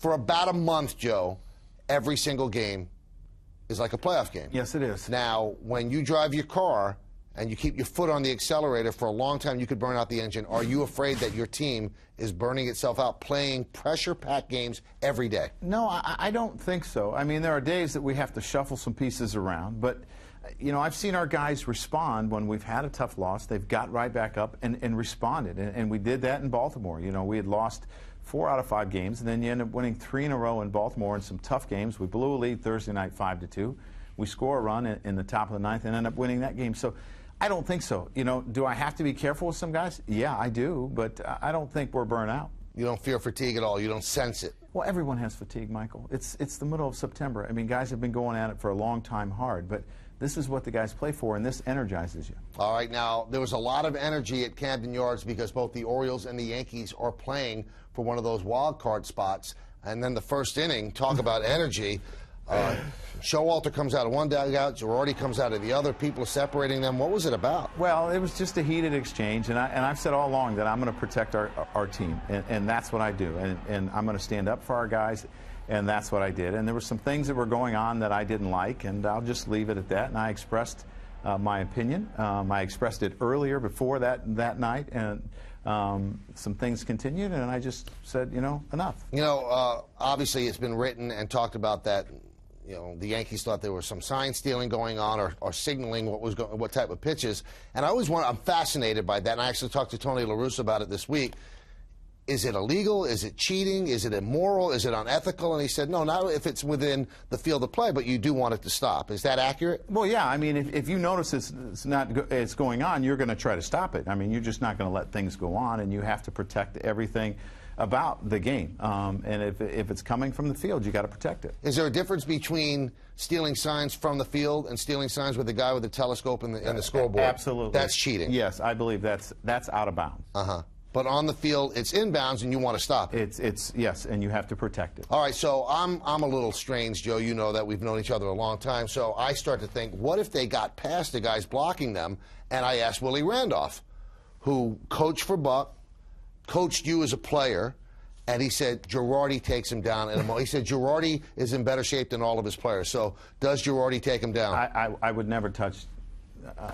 for about a month, Joe, every single game is like a playoff game. Yes, it is. Now, when you drive your car and you keep your foot on the accelerator for a long time, you could burn out the engine. Are you afraid that your team is burning itself out playing pressure-packed games every day? No, I don't think so. I mean, there are days that we have to shuffle some pieces around, but you know, I've seen our guys respond when we've had a tough loss. They've got right back up and responded, and we did that in Baltimore. You know, we had lost 4 out of 5 games, and then you end up winning 3 in a row in Baltimore in some tough games. We blew a lead Thursday night 5-2. We score a run in the top of the 9th and end up winning that game. So I don't think so. You know, do I have to be careful with some guys? Yeah, I do, but I don't think we're burnt out. You don't feel fatigue at all. You don't sense it. Well, everyone has fatigue, Michael. It's the middle of September. I mean, guys have been going at it for a long time hard, but this is what the guys play for, and this energizes you. All right, now, there was a lot of energy at Camden Yards because both the Orioles and the Yankees are playing for one of those wild card spots. And then the first inning, talk about energy. Showalter comes out of one dugout, Girardi comes out of the other. People are separating them. What was it about? Well, it was just a heated exchange, and I've said all along that I'm going to protect our team, and that's what I do. And I'm going to stand up for our guys, and that's what I did. And there were some things that were going on that I didn't like, and I'll just leave it at that. And I expressed my opinion. I expressed it earlier before that night, and some things continued, and I just said, you know, enough. You know, obviously it's been written and talked about that, you know, the Yankees thought there was some sign stealing going on or signaling what type of pitches. And I always I'm fascinated by that, and I actually talked to Tony La Russa about it this week. Is it illegal? Is it cheating? Is it immoral? Is it unethical? And he said, no, not if it's within the field of play, but you do want it to stop. Is that accurate? Well, yeah. I mean, if you notice it's going on, you're going to try to stop it. I mean, you're just not going to let things go on, and you have to protect everything about the game. And if it's coming from the field, you got to protect it. Is there a difference between stealing signs from the field and stealing signs with the guy with the telescope and the scoreboard? Absolutely. That's cheating. Yes, I believe that's out of bounds. Uh-huh. But on the field, it's inbounds, and you want to stop it. Yes, and you have to protect it. All right, so I'm a little strange, Joe. You know that we've known each other a long time. So I start to think, what if they got past the guys blocking them? And I asked Willie Randolph, who coached for Buck, coached you as a player, and he said Girardi takes him down. He said Girardi is in better shape than all of his players. So does Girardi take him down? I would never touch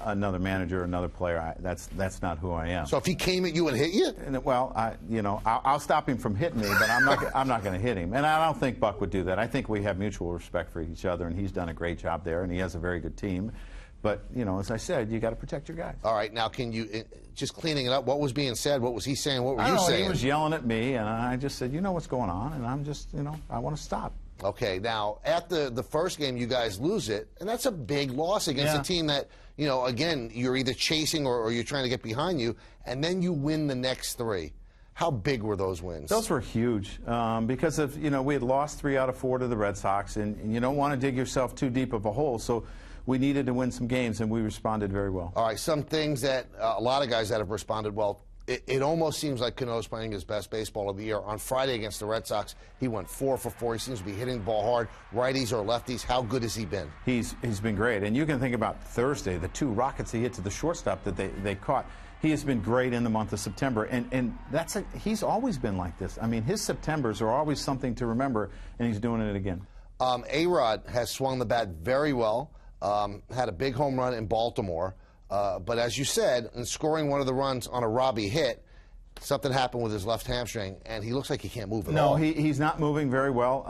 another manager, another player. That's not who I am. So if he came at you and hit you? Well, I'll stop him from hitting me, but I'm not going to hit him. And I don't think Buck would do that. I think we have mutual respect for each other, and he's done a great job there, and he has a very good team. But, you know, as I said, you got to protect your guys. All right, now can you, just cleaning it up, what was being said? What was he saying? What were you saying? He was yelling at me, and I just said, you know what's going on, and I'm just, you know, I want to stop. Okay, now, at the first game, you guys lose it, and that's a big loss against a team that, you know, again, you're either chasing or you're trying to get behind you, and then you win the next 3. How big were those wins? Those were huge because of, you know, we had lost 3 out of 4 to the Red Sox, and you don't want to dig yourself too deep of a hole, so we needed to win some games, and we responded very well. All right, some things that a lot of guys that have responded well. It almost seems like Cano's playing his best baseball of the year. On Friday against the Red Sox, he went 4 for 4. He seems to be hitting the ball hard, righties or lefties. How good has he been? He's been great. And you can think about Thursday, the 2 rockets he hit to the shortstop that they caught. He has been great in the month of September, and he's always been like this. I mean, his Septembers are always something to remember, and he's doing it again. A-Rod has swung the bat very well, had a big home run in Baltimore. But as you said, in scoring one of the runs on a Robbie hit, something happened with his left hamstring, and he looks like he can't move at all. No, he's not moving very well.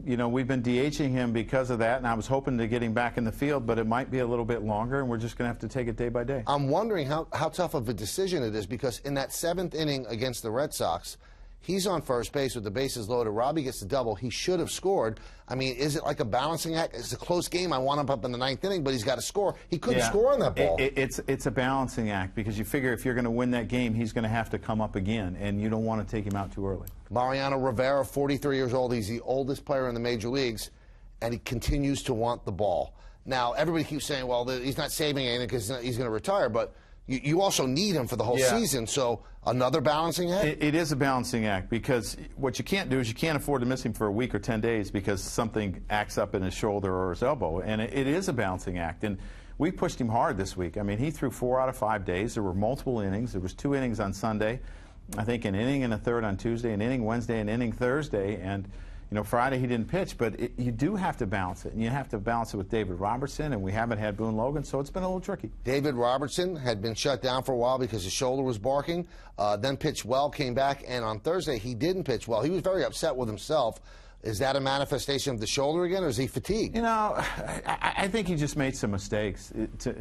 You know, we've been DHing him because of that, and I was hoping to get him back in the field, but it might be a little bit longer, and we're just going to have to take it day by day. I'm wondering how tough of a decision it is, because in that 7th inning against the Red Sox, he's on first base with the bases loaded. Robbie gets the double. He should have scored. I mean, is it like a balancing act? It's a close game. I want him up in the 9th inning, but he's got to score. He couldn't score on that ball. It's a balancing act, because you figure if you're going to win that game, he's going to have to come up again, and you don't want to take him out too early. Mariano Rivera, 43 years old. He's the oldest player in the major leagues, and he continues to want the ball. Now, everybody keeps saying, well, he's not saving anything because he's going to retire, but you also need him for the whole season, so another balancing act? It is a balancing act, because what you can't do is you can't afford to miss him for a week or 10 days because something acts up in his shoulder or his elbow, and it is a balancing act. And we pushed him hard this week. I mean, he threw 4 out of 5 days. There were multiple innings. There was 2 innings on Sunday, I think an inning and a third on Tuesday, an inning Wednesday, an inning Thursday, and Friday he didn't pitch, but you do have to balance it, and you have to balance it with David Robertson, and we haven't had Boone Logan, so it's been a little tricky. David Robertson had been shut down for a while because his shoulder was barking, then pitched well, came back, and on Thursday he didn't pitch well. He was very upset with himself. Is that a manifestation of the shoulder again, or is he fatigued? I think he just made some mistakes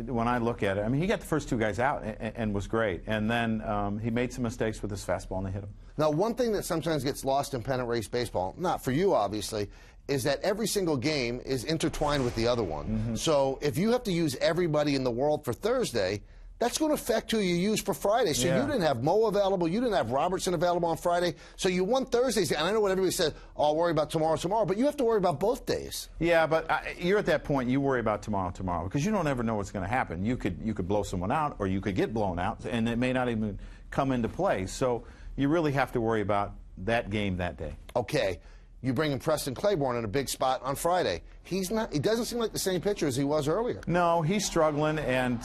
when I look at it. I mean, he got the first two guys out and was great, and then he made some mistakes with his fastball, and they hit him. Now, one thing that sometimes gets lost in pennant race baseball, not for you obviously, is that every single game is intertwined with the other one. Mm-hmm. So if you have to use everybody in the world for Thursday, that's going to affect who you use for Friday. So you didn't have Mo available. You didn't have Robertson available on Friday. So you won Thursdays. And I know what everybody said, oh, I'll worry about tomorrow, but you have to worry about both days. Yeah, but you're at that point, you worry about tomorrow, because you don't ever know what's going to happen. You could blow someone out, or you could get blown out, and it may not even come into play. So you really have to worry about that game that day. Okay. You bring in Preston Claiborne in a big spot on Friday. He doesn't seem like the same pitcher as he was earlier. No, he's struggling, and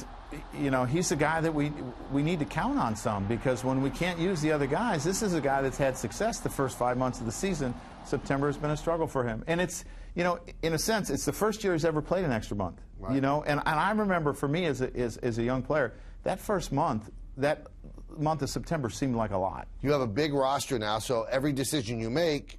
he's the guy that we need to count on some, because when we can't use the other guys, this is a guy that's had success the first 5 months of the season. September has been a struggle for him, and it's in a sense it's the first year he's ever played an extra month. Right. And I remember for me as a young player, that first month, that month of September seemed like a lot. You have a big roster now, so every decision you make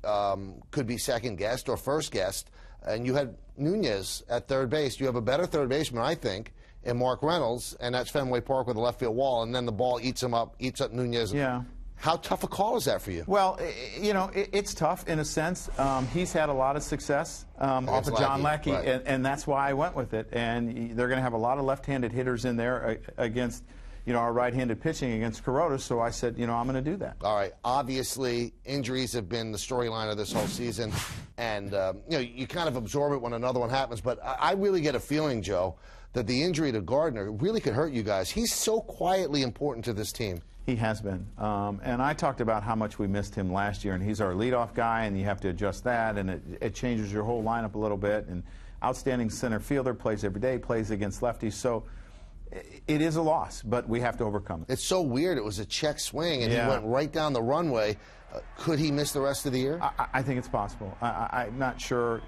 could be second guessed or first guessed. And you had Nunez at third base. You have a better third baseman, I think, in Mark Reynolds, and that's Fenway Park with a left field wall, and then the ball eats up Nunez. Yeah. How tough a call is that for you? Well, it's tough in a sense. He's had a lot of success off of John Lackey, right. and that's why I went with it. And they're going to have a lot of left-handed hitters in there against our right-handed pitching against Kuroda, so I said, I'm going to do that. All right. Obviously, injuries have been the storyline of this whole season, and you kind of absorb it when another one happens. But I really get a feeling, Joe, that the injury to Gardner really could hurt you guys. He's so quietly important to this team. He has been. And I talked about how much we missed him last year, and he's our leadoff guy, and you have to adjust that, and it changes your whole lineup a little bit. And outstanding center fielder, plays every day, plays against lefties. So it is a loss, but we have to overcome it. It's so weird. It was a check swing, and he went right down the runway. Could he miss the rest of the year? I think it's possible. I'm not sure.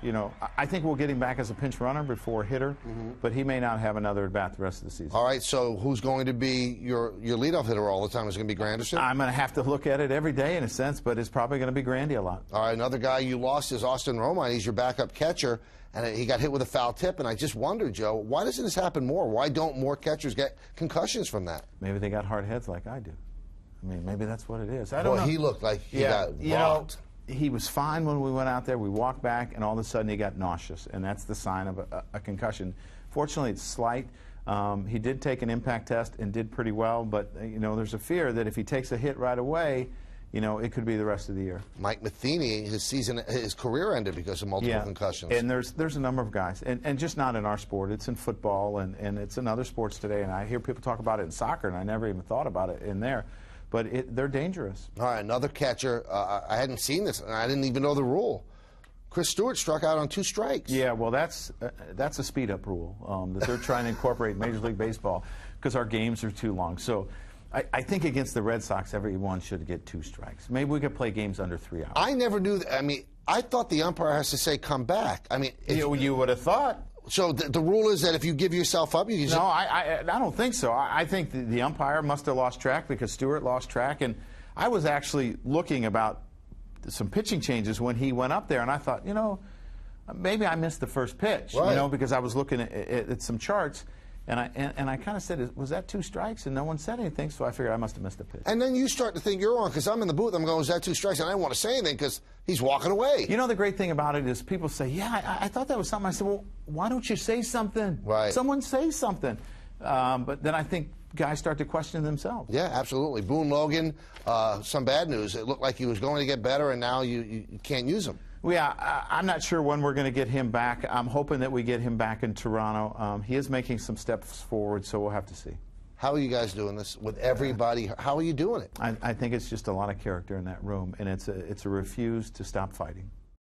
I think we'll get him back as a pinch runner before a hitter, but he may not have another at-bat the rest of the season. All right, so who's going to be your leadoff hitter all the time? Is it going to be Granderson? I'm going to have to look at it every day in a sense, but it's probably going to be Grandy a lot. All right, another guy you lost is Austin Romine. He's your backup catcher, and he got hit with a foul tip, and I just wonder, Joe, why doesn't this happen more? Why don't more catchers get concussions from that? Maybe they got hard heads like I do. I mean, maybe that's what it is. I don't know. He looked like he got rocked. He was fine when we went out there. We walked back, and all of a sudden he got nauseous, and that's the sign of a concussion. Fortunately, it's slight. He did take an impact test and did pretty well, but there's a fear that if he takes a hit right away, it could be the rest of the year. Mike Matheny, his career ended because of multiple concussions. And there's a number of guys, and just not in our sport. It's in football, and it's in other sports today, and I hear people talk about it in soccer, and I never even thought about it in there. But they're dangerous. All right, another catcher. I hadn't seen this, and I didn't even know the rule. Chris Stewart struck out on 2 strikes. Yeah, well, that's a speed-up rule that they're trying to incorporate in Major League Baseball because our games are too long. So I think against the Red Sox, everyone should get 2 strikes. Maybe we could play games under 3 hours. I never knew that. I mean, I thought the umpire has to say, come back. I mean, you would have thought. So the rule is that if you give yourself up, you can... No, I don't think so. I think the umpire must have lost track because Stewart lost track. And I was actually looking about some pitching changes when he went up there, and I thought, maybe I missed the first pitch, right. Because I was looking at some charts. And I kind of said, was that 2 strikes? And no one said anything, so I figured I must have missed a pitch. And then you start to think you're on, because I'm in the booth. I'm going, was that 2 strikes? And I didn't want to say anything because he's walking away. The great thing about it is people say, yeah, I thought that was something. I said, well, why don't you say something? Right. Someone say something. But then I think guys start to question themselves. Yeah, absolutely. Boone Logan, some bad news. It looked like he was going to get better, and now you can't use him. Well, yeah, I'm not sure when we're going to get him back. I'm hoping that we get him back in Toronto. He is making some steps forward, so we'll have to see. How are you guys doing this with everybody? How are you doing it? I think it's just a lot of character in that room, and it's a refuse to stop fighting.